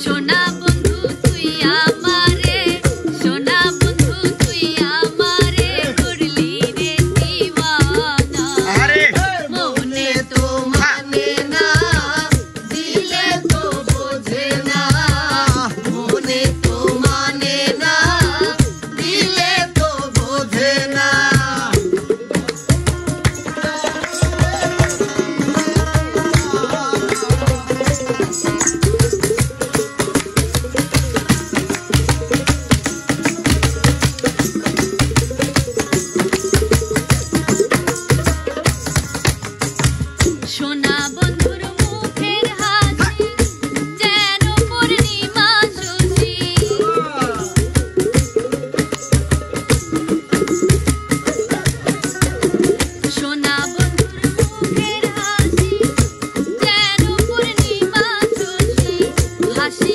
সোনা বন্ধু তুই আমারে, সোনা বন্ধু তুই আমারে করলি রে দিওয়ানা। মনে তো মানে না, দিলে তো বোঝে না, মনে তো মানে না, দিলে তো বোঝে না। সোনা বন্ধুর মুখের হাসি যেন পূর্ণিমা শশী, সোনা বন্ধুর মুখের হাসি যেন পূর্ণিমা শশী, হাসি